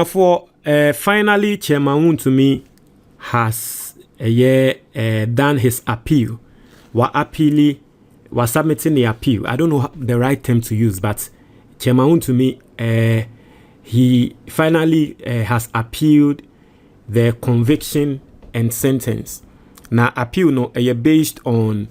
for finally Chairman Wontumi has done his appeal. Was submitting the appeal. I don't know the right term to use, but Chairman Wontumi he finally has appealed the conviction and sentence. Now appeal no based on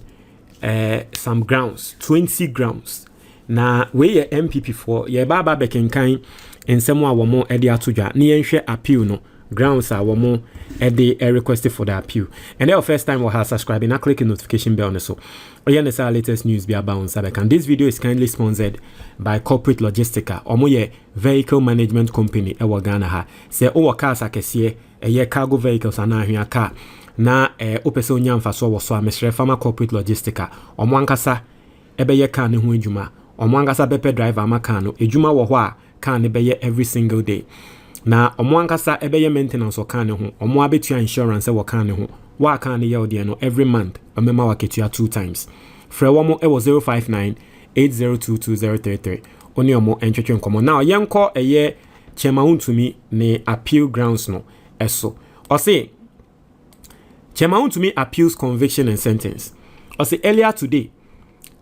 some grounds, 20 grounds. Now we MPP for baba bekenkan and someone were more edi atoja ni enhwe appeal no grounds are more edi requested for the appeal. And the first time we have subscribing, now click the notification bell on so. This our latest news be about Sabekan. This video is kindly sponsored by Corporate Logistica. Omoye vehicle management company e Ghana ha. Se o cars akese ye cargo vehicles ana hwia car. Na opese onya mfaso wo so amesre farmer Corporate Logistica. Omo ankasa ebe ye car ne ho adwuma. Omo ankasa bepe driver amaka no adwuma wo ho a car ne be ye every single day. Na omo ankasa ebe ye maintenance o car ne ho. Omo abetua insurance wo car ne ho. Wa car ne ye ode no every month. Omema waketua 2 times. Frewomo e was 059 8022033. Oni omo entwetwe nkomo. Now yenko eye Chairman Wontumi ne appeal grounds no eso. O say Chairman Wontumi appeals conviction and sentence. O say earlier today,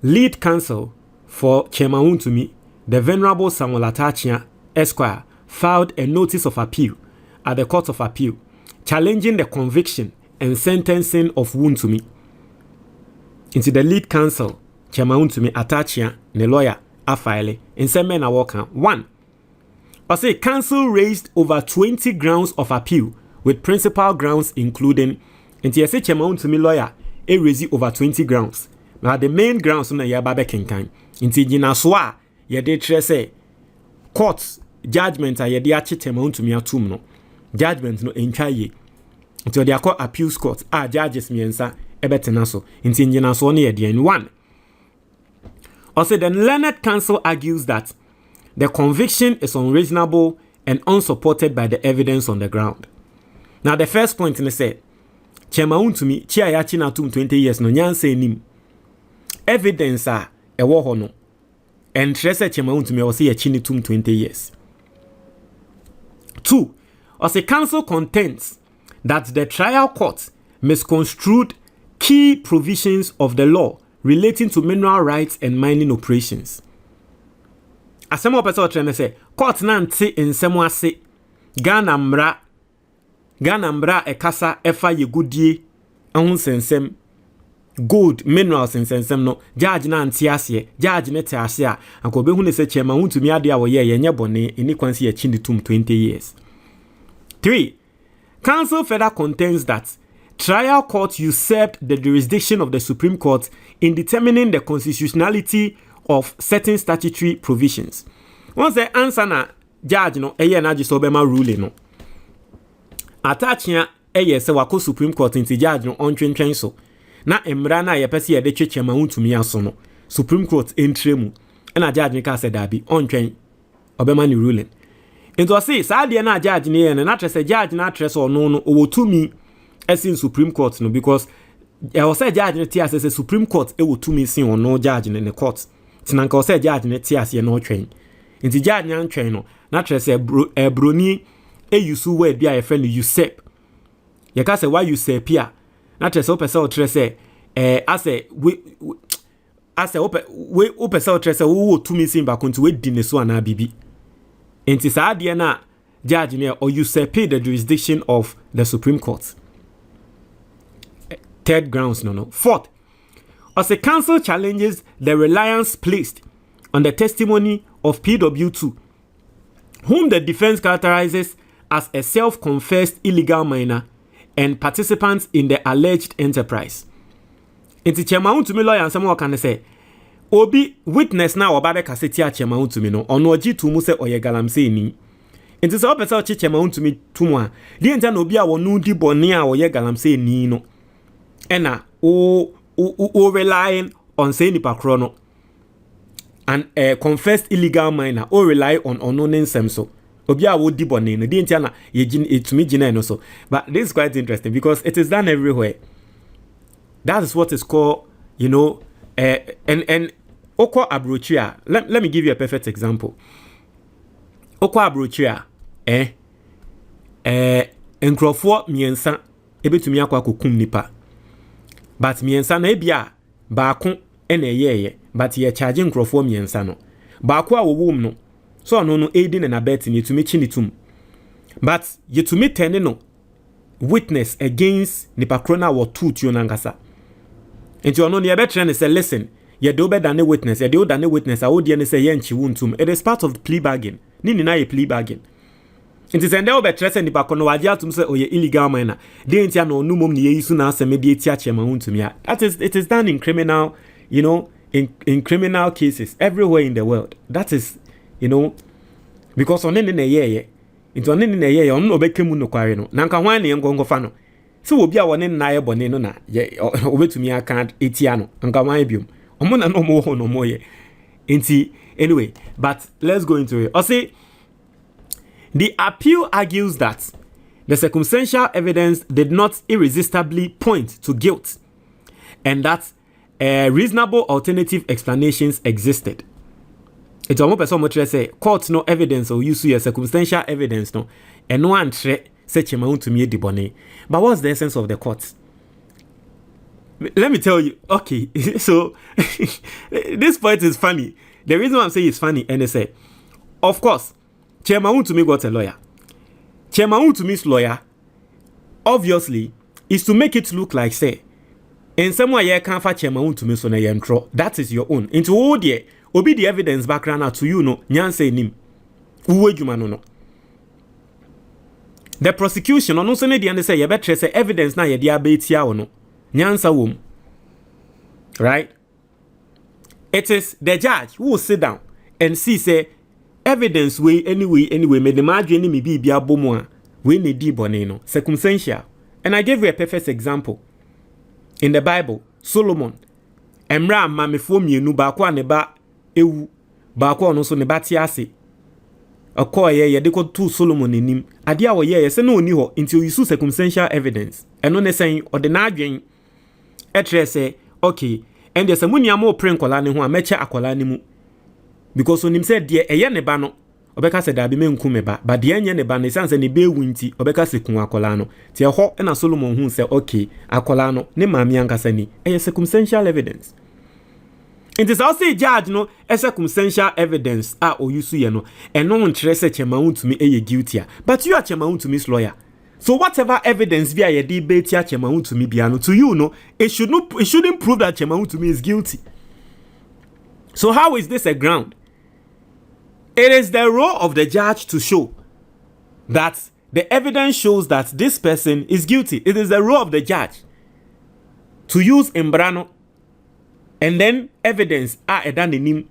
lead counsel for Chairman Wontumi, the Venerable Samuel Atachia Esquire, filed a notice of appeal at the Court of Appeal, challenging the conviction and sentencing of Wontumi. Into the lead counsel, Chairman Wontumi Atachia, the lawyer, afile, in semen a walker. 1. I say counsel raised over 20 grounds of appeal, with principal grounds including, into say Chairman Wontumi lawyer, raise over 20 grounds. Now the main grounds on the yababe kenkan. Into jina soa, yede trese, courts, judgment a yede achi Chairman Wontumi atum no. Judgment no enchaye. Until they are called appeals court, judges miensa, ebetenaso, into jina soa ne yede 1. Also, the learned counsel argues that the conviction is unreasonable and unsupported by the evidence on the ground. Now, the first point in the set, Chairman Wontumi, chia yachi na tum 20 years no nyanse nim. Evidence a ewo ho no. And trese Chairman Wontumi o se yachi ni tum 20 years. 2. Also, counsel contends that the trial court misconstrued key provisions of the law relating to mineral rights and mining operations. Asemo pese o trene se court na nte nsemo ase Ghana mbra ekasa efa yegudie ahun sensem gold minerals sensem no judge na nte ase judge ne te ase a akobe hu ne se Chairman Wontumi ade a wo ye yenye bone eni kwansi ye chindi tum 20 years. 3. Counsel further contends that trial court usurped the jurisdiction of the Supreme Court in determining the constitutionality of certain statutory provisions. Once the answer na judge no eye na jiso bema ruling no. Atachia eye se wako Supreme Court inti judge no ontwentwen so. Na emra na ye pese ye de twe Chairman Wontumi aso no. Supreme Court entremu. Na judge ni ka se dabi ontwen obema ni ruling. Into say sa de na judge ni ye na trese judge na trese ono no owotumi in Supreme Court no, because I was a judge in the Supreme Court it would to me see or no judge in the court. Tinanka was a judge in the TS no train. In the judge and train no, not just a brony a yusu word be a friend usurp. You can say why you say pia. Not just open so trese I say open so trese who to me see back into it dinner so na bibi. In this idea na judge near or usurp the jurisdiction of the Supreme Court. 3rd grounds no. 4th, as a counsel challenges the reliance placed on the testimony of PW2, whom the defense characterizes as a self-confessed illegal miner and participant in the alleged enterprise. Inti Chairman Wontumi lawyer and someone can say, Obi witness na obabe kasetia Chairman Wontumi no ono oji tumu se oye galamse ni. Inti se opesa ochi Chairman Wontumi tumu a, di enta na obi a wonu di boni a oye galamse ni no. Ena o relying on say nipa krono and confessed illegal miner or rely on unknown semso obi a wo di bone no di ntia na ye etumi gina no so. But this is quite interesting because it is done everywhere. That is what is called, you know, and oko abrochia. Let me give you a perfect example. Oko abrochia nkrofo miensa ebetumi akwa kokum nipa but miensa na ebia baako ene yeye but ye charge nkrofo miensa no baako a wowom no so no aiding and abetting yetumi chinitum but yetumi tene no witness against nipa krona wo tutu nangasa enti ono ne yebetre ne say listen ye do be than a witness ye do than a witness a wodi ne say ye nchi wuntum. It is part of the plea bargain ni na ye plea bargain enti sende wo betre say nipa kono waje atum say oye illegal miner de enti ana onu mom ne ye yisu na aseme de eti achema wuntum ya. That is, it is done in criminal, you know, in criminal cases everywhere in the world. That is, you know, because on ne ye into on ne ye on no bekemu no kware no na nka hwan ne ngongo fa no so obi a woni na ye bone no na ye obetumi aka etia no nka hwan biom omo na no mo ho no mo ye enti anyway. But let's go into it. I say the appeal argues that the circumstantial evidence did not irresistibly point to guilt and that reasonable alternative explanations existed. It's almost person much say court no evidence or use your circumstantial evidence no and no one say Chema to me the bonnet. But what's the essence of the court? Let me tell you. Okay, so this point is funny. The reason why I'm saying it's funny, and they say, of course, Chema to me got a lawyer. Chema to me's lawyer, obviously, is to make it look like say, in some way you can't fetch Chema to me so na yentro. That is your own. Into all the obi the evidence background to you no nyanse nim uwe djuma no the prosecution no so ne de say ye betre say evidence na ye de abetia wo no nyansa wom, right? It is the judge who will sit down and see say evidence way anyway me the madwe ni me bibia bomu a we ne di bone no circumstantial. And I gave you a perfect example in the Bible. Solomon emra mamefo mienu ba kwa ne ba ewu ba kwa no so ne ba ti ase akoye ye de ko tu Solomon enim ade a wo ye se na oni ho nti o use circumstantial evidence eno ne sen o de na adwen etre se okay and there's a muni amo pre nkola ne ho a meche akola ne mu because onim se de eye ne ba no obeka se da bi menku me ba de anye ne ba ne sanse ne be ewu nti obeka se kun akola no ti ho na Solomon hu se okay akola no ne maami ankasa ni eye circumstantial evidence. It is also judge no a circumstantial evidence o use ye no and no one trace Chema to me a guilty, but you are Chema to me's lawyer. So whatever evidence via your debate Chema to me biano to you no it shouldn't prove that Chema to me is guilty. So how is this a ground? It is the role of the judge to show that the evidence shows that this person is guilty. It is the role of the judge to use embrano and then evidence done in him,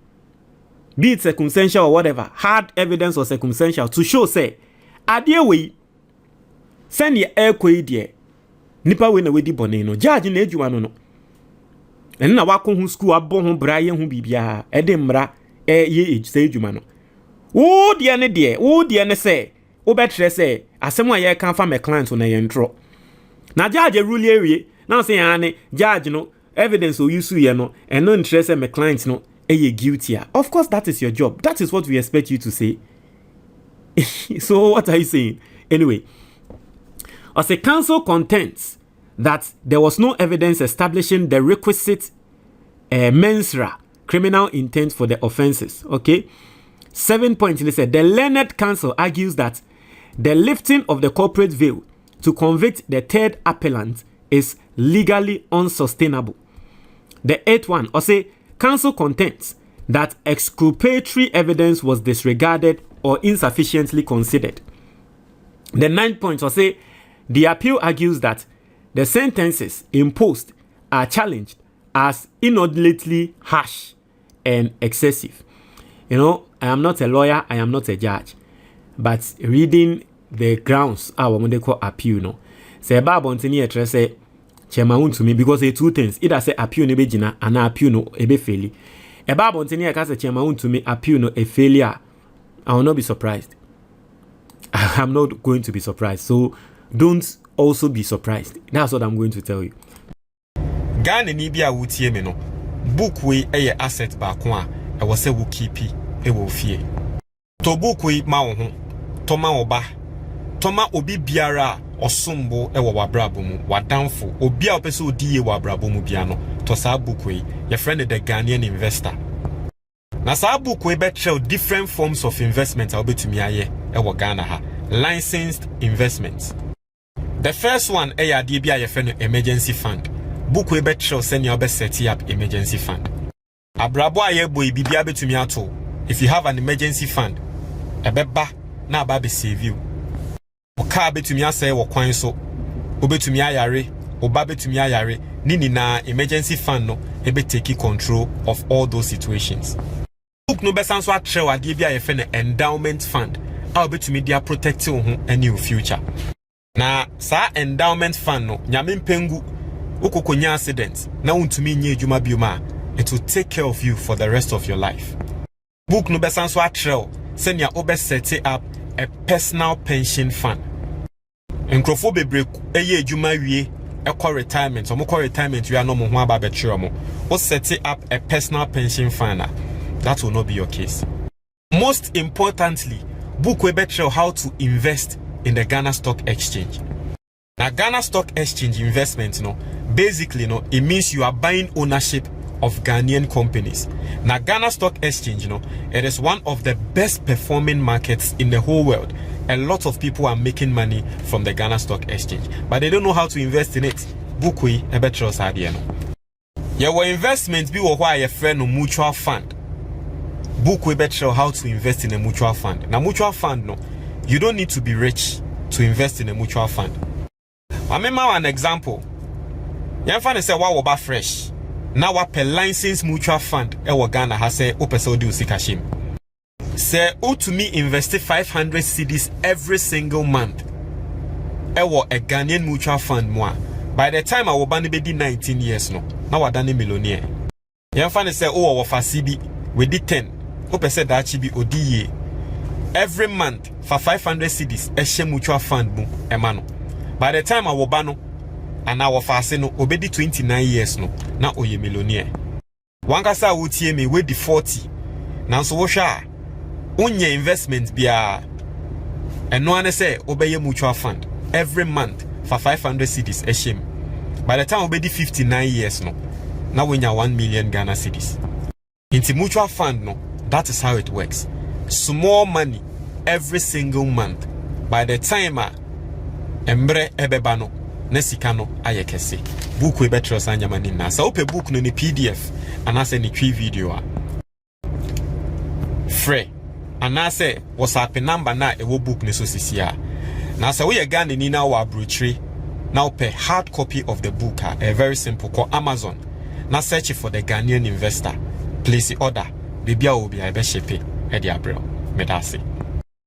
be it circumstantial or whatever, hard evidence or circumstantial to show say adie we send your air kwedie nipa we na we di bone no judge na adwuma no and na wako hu school abon ho braye hu bibia e de mra ye say adwuma no wo de ne say wo betre say asem a ye kan fa me client na ye ntro na judge rule ewie na say ane judge no evidence or use you no and no interest my clients no you guilty. Of course that is your job. That is what we expect you to say. So what are you saying? Anyway, as the counsel contends that there was no evidence establishing the requisite mens rea, criminal intent for the offenses. Okay, 7 points. They said the learned counsel argues that the lifting of the corporate veil to convict the third appellant is legally unsustainable. The 8th one, or say, counsel contends that exculpatory evidence was disregarded or insufficiently considered. The 9th point, or say, the appeal argues that the sentences imposed are challenged as inordinately harsh and excessive. You know, I am not a lawyer, I am not a judge, but reading the grounds, what they call appeal, no, say, Babon say, Chema to me because they two things either say appeal ne begina and appeal no ebe faili. E Bible ntini aka say Chema to me appeal no a failure. I will not be surprised. I'm not going to be surprised. So don't also be surprised. That's what I'm going to tell you. Ghana ni bia wutie me no. Book we eye asset ba ko a e wo se wo keep e wo fie. To book we ma wo ho. toma oba toma obi biara osombo ewo wabrabo mu wadamfo obi a opese odiye wabrabo mu bia no to saa book we your friend the Ghanaian investor na saa book we be show different forms of investment a obetumi aye ewo Ghana ha licensed investments. The first one ade bia your friend emergency fund book we be show send you be set up emergency fund abrabo aye boy bibia betumi ato if you have an emergency fund ebeba na aba be save you oka betumi asay wo kwan so obetumi ayare oba betumi ayare nini na emergency fund no ebe take control of all those situations. Book no besan so atrew ade bia ye fe na endowment fund a obetumi dia protect wo ho any your future na sa endowment fund no nyame mpengu ukokonya accident na untumi nye adwuma bioma it will take care of you for the rest of your life. Book no besan so atrew senya obe set up a personal pension fund. Nkrofo bebre eye adwuma wie ekọ retirement omukọ retirement we are no mo ho aba betwe omo o set up a personal pension fund. That will not be your case. Most importantly, book we betray how to invest in the Ghana Stock Exchange. Now Ghana Stock Exchange investment basically it means you are buying ownership of Ghanaian companies. Now Ghana Stock Exchange it is one of the best performing markets in the whole world. A lot of people are making money from the Ghana Stock Exchange, but they don't know how to invest in it. Book we betray sadie no. Your investment be why your friend mutual fund. Book we betray how to invest in a mutual fund. Now mutual fund you don't need to be rich to invest in a mutual fund. I remember an example. Yan fan say wa woba fresh. Now what per license mutual fund Ghana has say opese odi usikashim. Say Wontumi invest 500 cedis every single month. A Ghanaian mutual fund moi. By the time I will be 19 years now I done a millionaire. Yan fan say wa fa CB we did 10. Opese that chibi odi every month for 500 cedis a mutual fund boom emano. By the time I will bano and our fast no obedi 29 years no na oye millionaire. Wankasa wutie me we di 40. Now so wosha unye investment bia eno ane say obeye mutual fund every month for 500 cedis a shame. By the time obedi 59 years no na wenya 1 million Ghana cedis. Into mutual fund no, that is how it works. Small money every single month. By the time embre ebebano nesikano ayekese. Book we better sanya mani na. Sa ope book no ni PDF anase ni tree video a. Free. Anase WhatsApp number na ewo book ni so sisia. Na sa we Ghana ni na wa brochure. Now pay hard copy of the book a very simple call Amazon. Now search for the Ghanaian investor. Place the order. Bibia will be a best shape. Eddie Abreu. Medasi.